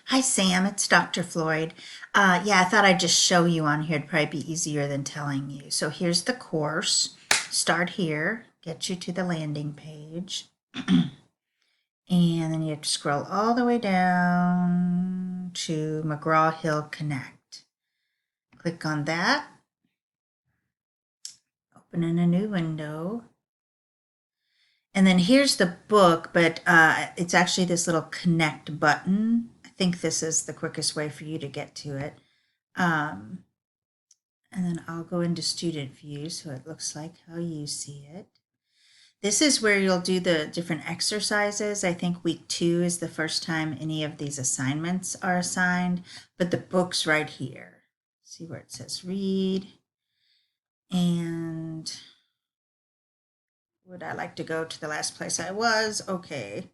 Hi, Sam. It's Dr. Floyd. Yeah, I thought I'd just show you on here. It'd probably be easier than telling you. So here's the course. Start here, get you to the landing page. And then you have to scroll all the way down to McGraw-Hill Connect. Click on that. Open in a new window. And then here's the book, but it's actually this little connect button. I think this is the quickest way for you to get to it. Um, And then I'll go into student view so it looks like how you see it. This is where you'll do the different exercises. I think week 2 is the first time any of these assignments are assigned, but the book's right here. See where it says read. And would I like to go to the last place I was? Okay.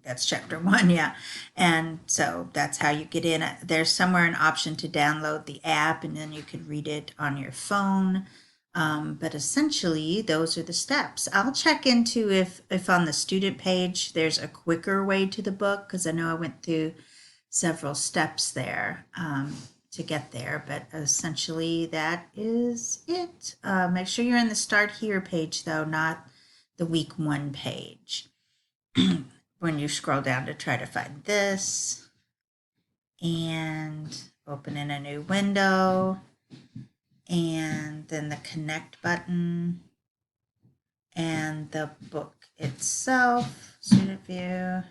That's chapter 1, yeah. And so that's how you get in. There's somewhere an option to download the app, and then you could read it on your phone. But essentially, those are the steps. I'll check into if on the student page there's a quicker way to the book, because I know I went through several steps there to get there. But essentially, that is it. Make sure you're in the Start Here page, though, not the week 1 page. When you scroll down to try to find this and open in a new window, and then the connect button and the book itself, student view,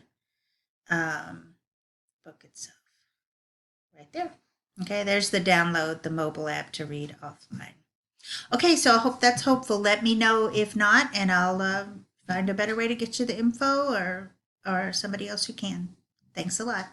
book itself right there. Okay, there's the download the mobile app to read offline. Okay, so I hope that's hopeful. Let me know if not, and I'll find a better way to get you the info or somebody else who can. Thanks a lot.